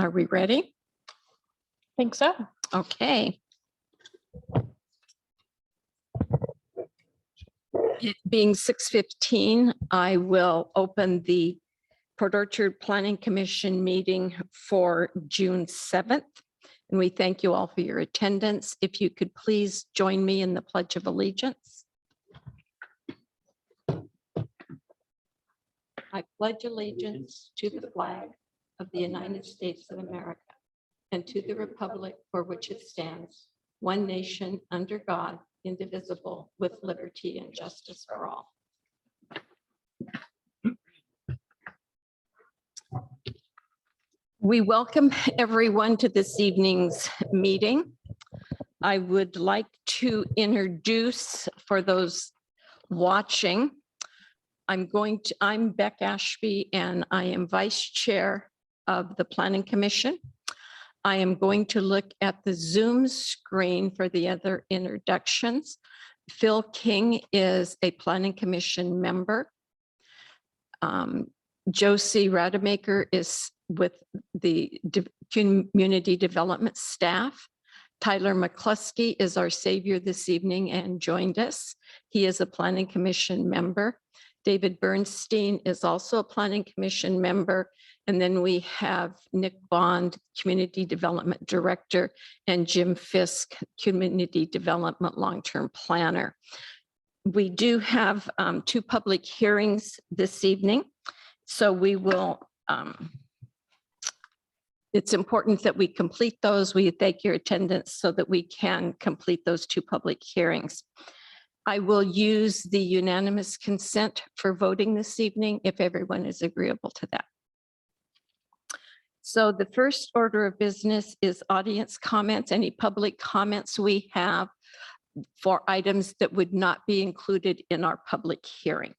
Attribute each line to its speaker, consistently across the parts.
Speaker 1: Are we ready?
Speaker 2: Think so.
Speaker 1: Okay. It being 6:15, I will open the Port Orchard Planning Commission meeting for June 7th. And we thank you all for your attendance. If you could please join me in the Pledge of Allegiance. I pledge allegiance to the flag of the United States of America and to the republic for which it stands, one nation under God, indivisible, with liberty and justice for all. We welcome everyone to this evening's meeting. I would like to introduce, for those watching, I'm Beck Ashby, and I am Vice Chair of the Planning Commission. I am going to look at the Zoom screen for the other introductions. Phil King is a Planning Commission member. Josie Rademacher is with the Community Development staff. Tyler McCluskey is our savior this evening and joined us. He is a Planning Commission member. David Bernstein is also a Planning Commission member. And then we have Nick Bond, Community Development Director, and Jim Fisk, Community Development Long-Term Planner. We do have 2 public hearings this evening. So we will, it's important that we complete those. We thank your attendance so that we can complete those 2 public hearings. I will use the unanimous consent for voting this evening if everyone is agreeable to that. So the first order of business is audience comments, any public comments we have for items that would not be included in our public hearing.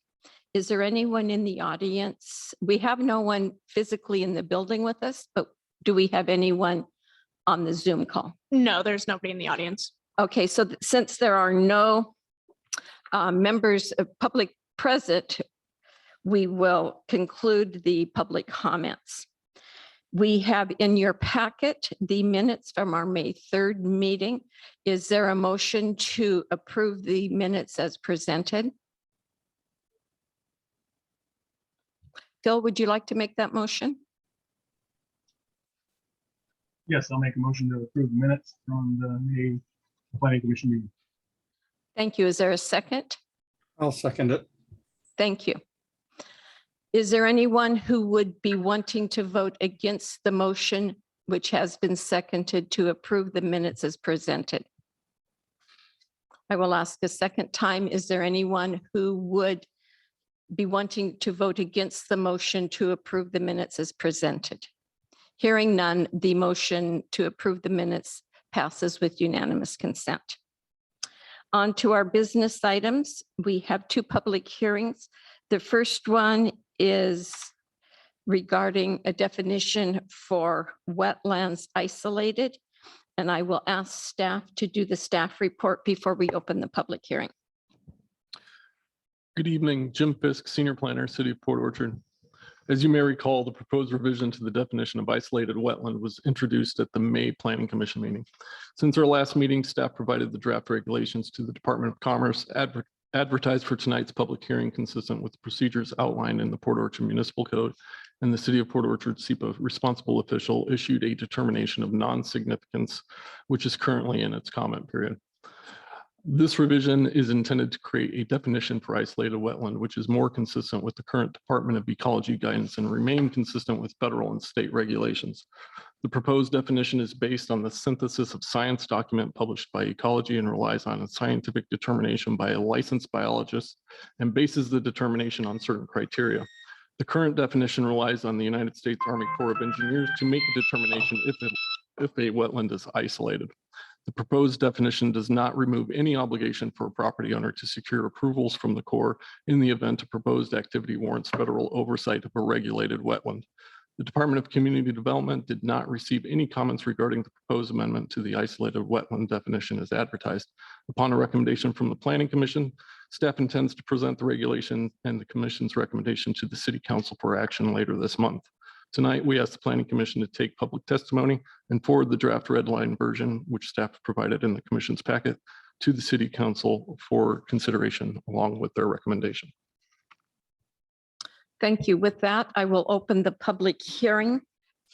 Speaker 1: Is there anyone in the audience? We have no one physically in the building with us, but do we have anyone on the Zoom call?
Speaker 2: No, there's nobody in the audience.
Speaker 1: Okay, so since there are no members of public present, we will conclude the public comments. We have in your packet the minutes from our May 3rd meeting. Is there a motion to approve the minutes as presented? Phil, would you like to make that motion?
Speaker 3: Yes, I'll make a motion to approve the minutes from the May Planning Commission meeting.
Speaker 1: Thank you. Is there a second?
Speaker 4: I'll second it.
Speaker 1: Thank you. Is there anyone who would be wanting to vote against the motion which has been seconded to approve the minutes as presented? I will ask a second time. Is there anyone who would be wanting to vote against the motion to approve the minutes as presented? Hearing none, the motion to approve the minutes passes with unanimous consent. On to our business items. We have 2 public hearings. The first one is regarding a definition for wetlands isolated. And I will ask staff to do the staff report before we open the public hearing.
Speaker 5: Good evening, Jim Fisk, Senior Planner, City of Port Orchard. As you may recall, the proposed revision to the definition of isolated wetland was introduced at the May Planning Commission meeting. Since our last meeting, staff provided the draft regulations to the Department of Commerce, advertised for tonight's public hearing consistent with the procedures outlined in the Port Orchard Municipal Code, and the City of Port Orchard SEPA responsible official issued a determination of non-significance, which is currently in its comment period. This revision is intended to create a definition for isolated wetland, which is more consistent with the current Department of Ecology guidance and remain consistent with federal and state regulations. The proposed definition is based on the synthesis of science document published by Ecology and relies on a scientific determination by a licensed biologist and bases the determination on certain criteria. The current definition relies on the United States Army Corps of Engineers to make a determination if a wetland is isolated. The proposed definition does not remove any obligation for a property owner to secure approvals from the Corps in the event a proposed activity warrants federal oversight of a regulated wetland. The Department of Community Development did not receive any comments regarding the proposed amendment to the isolated wetland definition as advertised. Upon a recommendation from the Planning Commission, staff intends to present the regulation and the Commission's recommendation to the City Council for action later this month. Tonight, we ask the Planning Commission to take public testimony and forward the draft red line version, which staff provided in the commission's packet, to the City Council for consideration along with their recommendation.
Speaker 1: Thank you. With that, I will open the public hearing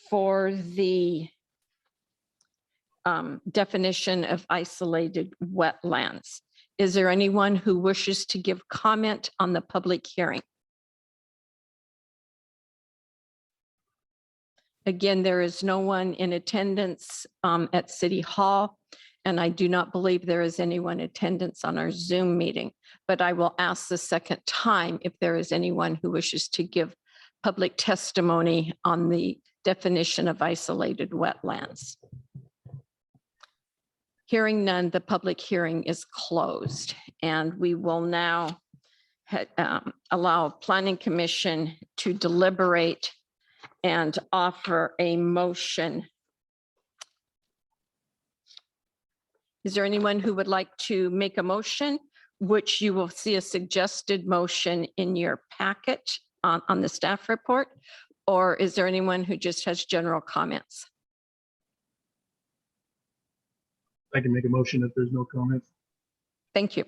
Speaker 1: for the definition of isolated wetlands. Is there anyone who wishes to give comment on the public hearing? Again, there is no one in attendance at City Hall, and I do not believe there is anyone in attendance on our Zoom meeting, but I will ask the second time if there is anyone who wishes to give public testimony on the definition of isolated wetlands. Hearing none, the public hearing is closed, and we will now allow Planning Commission to deliberate and offer a motion. Is there anyone who would like to make a motion, which you will see a suggested motion in your packet on the staff report? Or is there anyone who just has general comments?
Speaker 3: I can make a motion if there's no comments.
Speaker 1: Thank you.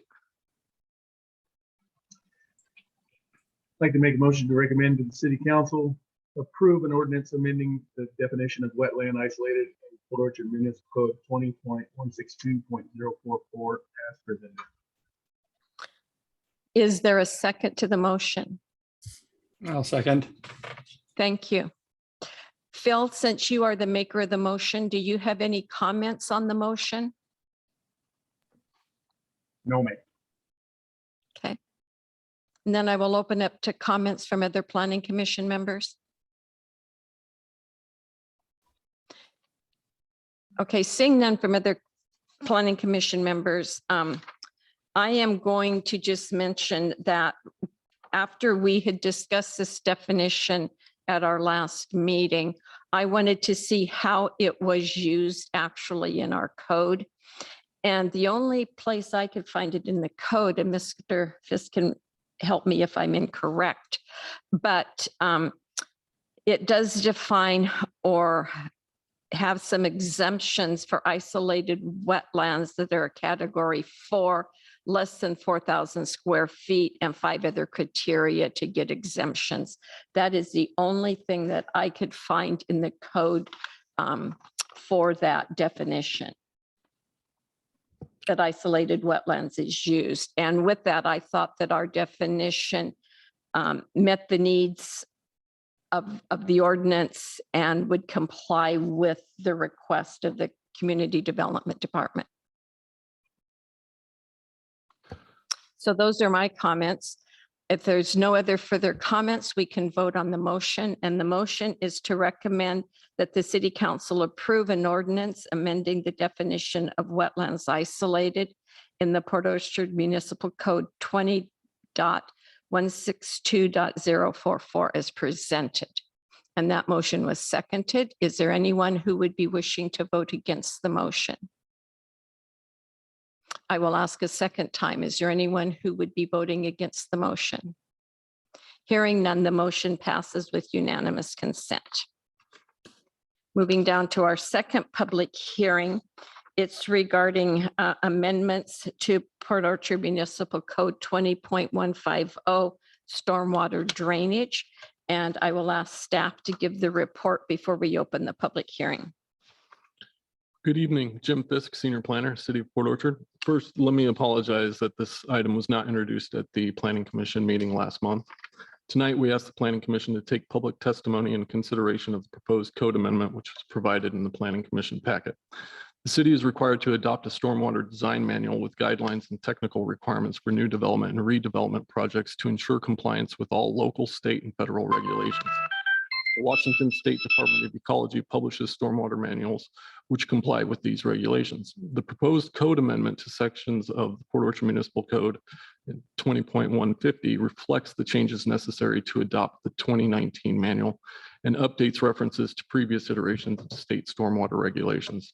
Speaker 3: I'd like to make a motion to recommend to the City Council approve an ordinance amending the definition of wetland isolated in Port Orchard Municipal Code 20.162.044 as presented.
Speaker 1: Is there a second to the motion?
Speaker 4: I'll second.
Speaker 1: Thank you. Phil, since you are the maker of the motion, do you have any comments on the motion?
Speaker 3: No, ma'am.
Speaker 1: Okay. And then I will open up to comments from other Planning Commission members. Okay, seeing none from other Planning Commission members, I am going to just mention that after we had discussed this definition at our last meeting, I wanted to see how it was used actually in our code. And the only place I could find it in the code, and Mr. Fisk can help me if I'm incorrect, but it does define or have some exemptions for isolated wetlands that are a category 4, less than 4,000 square feet, and 5 other criteria to get exemptions. That is the only thing that I could find in the code for that definition, that isolated wetlands is used. And with that, I thought that our definition met the needs of the ordinance and would comply with the request of the Community Development Department. So those are my comments. If there's no other further comments, we can vote on the motion. And the motion is to recommend that the City Council approve an ordinance amending the definition of wetlands isolated in the Port Orchard Municipal Code 20.162.044 as presented. And that motion was seconded. Is there anyone who would be wishing to vote against the motion? I will ask a second time. Is there anyone who would be voting against the motion? Hearing none, the motion passes with unanimous consent. Moving down to our second public hearing, it's regarding amendments to Port Orchard Municipal Code 20.150 stormwater drainage. And I will ask staff to give the report before we open the public hearing.
Speaker 5: Good evening, Jim Fisk, Senior Planner, City of Port Orchard. First, let me apologize that this item was not introduced at the Planning Commission meeting last month. Tonight, we ask the Planning Commission to take public testimony in consideration of the proposed code amendment, which was provided in the Planning Commission packet. The city is required to adopt a stormwater design manual with guidelines and technical requirements for new development and redevelopment projects to ensure compliance with all local, state, and federal regulations. The Washington State Department of Ecology publishes stormwater manuals which comply with these regulations. The proposed code amendment to sections of the Port Orchard Municipal Code 20.150 reflects the changes necessary to adopt the 2019 manual and updates references to previous iterations of state stormwater regulations.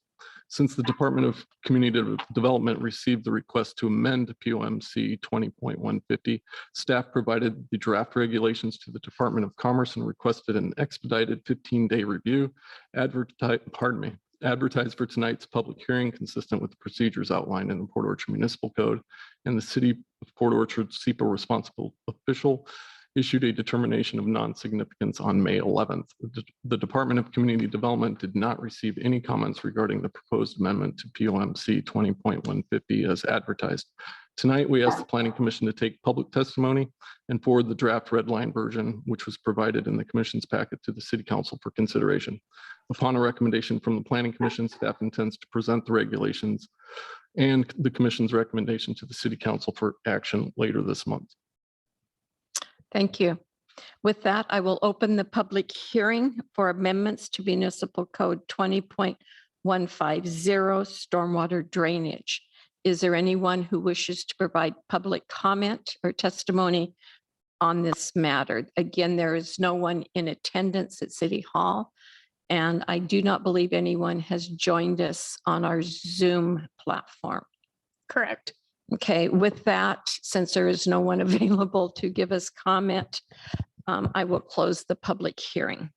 Speaker 5: Since the Department of Community Development received the request to amend POMC 20.150, staff provided the draft regulations to the Department of Commerce and requested an expedited 15-day review, advertised for tonight's public hearing consistent with the procedures outlined in the Port Orchard Municipal Code, and the City of Port Orchard SEPA responsible official issued a determination of non-significance on May 11th. The Department of Community Development did not receive any comments regarding the proposed amendment to POMC 20.150 as advertised. Tonight, we ask the Planning Commission to take public testimony and forward the draft red line version, which was provided in the Commission's packet, to the City Council for consideration. Upon a recommendation from the Planning Commission, staff intends to present the regulations and the Commission's recommendation to the City Council for action later this month.
Speaker 1: Thank you. With that, I will open the public hearing for amendments to Municipal Code 20.150 Stormwater Drainage. Is there anyone who wishes to provide public comment or testimony on this matter? Again, there is no one in attendance at City Hall, and I do not believe anyone has joined us on our Zoom platform.
Speaker 2: Correct.
Speaker 1: Okay, with that, since there is no one available to give us comment, I will close the public hearing.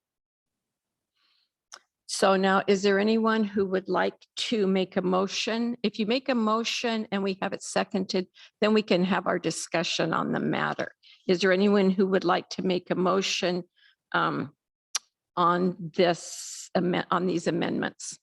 Speaker 1: So now, is there anyone who would like to make a motion? If you make a motion and we have it seconded, then we can have our discussion on the matter. Is there anyone who would like to make a motion on these amendments?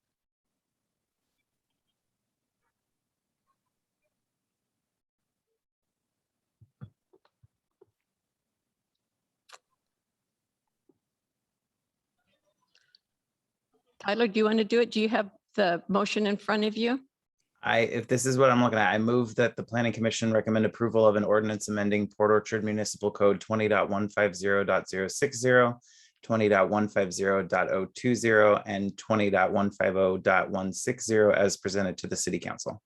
Speaker 1: Tyler, do you want to do it? Do you have the motion in front of you?
Speaker 6: If this is what I'm looking at, I move that the Planning Commission recommend approval of an ordinance amending Port Orchard Municipal Code 20.150.060, 20.150.020, and 20.150.160 as presented to the City Council.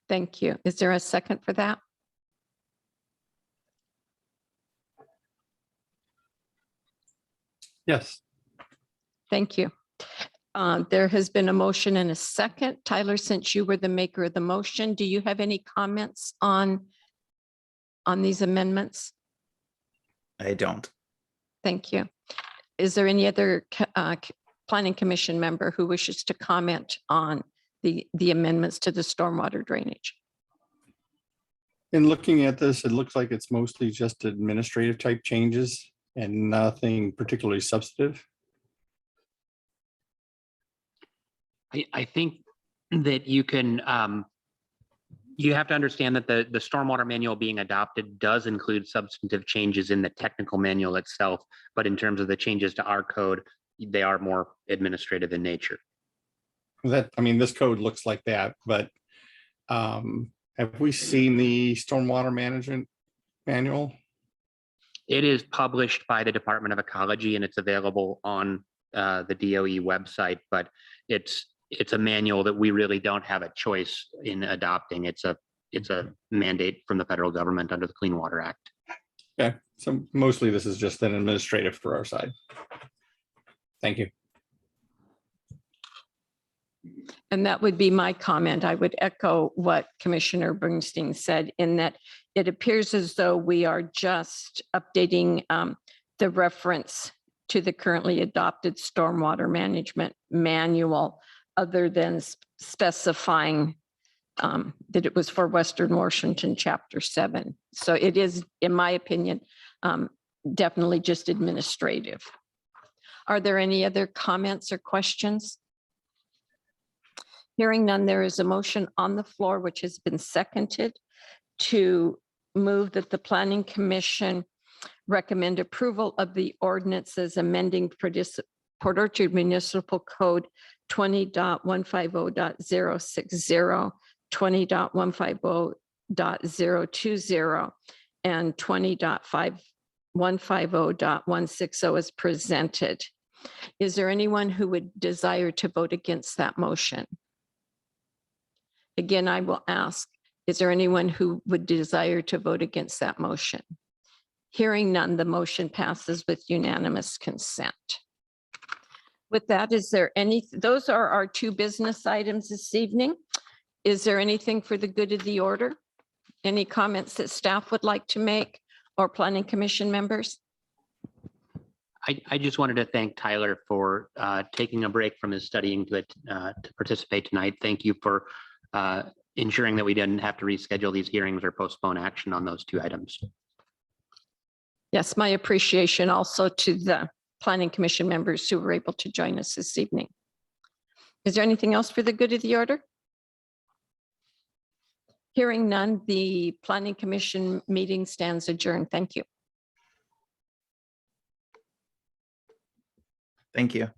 Speaker 1: Thank you. Is there a second for that?
Speaker 4: Yes.
Speaker 1: Thank you. There has been a motion and a second. Tyler, since you were the maker of the motion, do you have any comments on these amendments?
Speaker 6: I don't.
Speaker 1: Thank you. Is there any other Planning Commission member who wishes to comment on the amendments to the stormwater drainage?
Speaker 4: In looking at this, it looks like it's mostly just administrative type changes and nothing particularly substantive.
Speaker 7: I think that you can, you have to understand that the stormwater manual being adopted does include substantive changes in the technical manual itself, but in terms of the changes to our code, they are more administrative in nature.
Speaker 4: This code looks like that, but have we seen the stormwater management manual?
Speaker 7: It is published by the Department of Ecology and it's available on the DOE website, but it's a manual that we really don't have a choice in adopting. It's a mandate from the federal government under the Clean Water Act.
Speaker 4: Okay, so mostly this is just an administrative for our side. Thank you.
Speaker 1: And that would be my comment. I would echo what Commissioner Bernstein said in that it appears as though we are just updating the reference to the currently adopted stormwater management manual, other than specifying that it was for Western Washington Chapter 7. So it is, in my opinion, definitely just administrative. Are there any other comments or questions? Hearing none, there is a motion on the floor which has been seconded to move that the Planning Commission recommend approval of the ordinances amending Port Orchard Municipal Code 20.150.060, 20.150.020, and 20.150.160 as presented. Is there anyone who would desire to vote against that motion? Again, I will ask, is there anyone who would desire to vote against that motion? Hearing none, the motion passes with unanimous consent. With that, is there those are our two business items this evening. Is there anything for the good of the order? Any comments that staff would like to make or planning commission members?
Speaker 7: I just wanted to thank Tyler for taking a break from his studying to participate tonight. Thank you for ensuring that we didn't have to reschedule these hearings or postpone action on those two items.
Speaker 1: Yes, my appreciation also to the planning commission members who were able to join us this evening. Is there anything else for the good of the order? Hearing none, the planning commission meeting stands adjourned. Thank you.
Speaker 6: Thank you.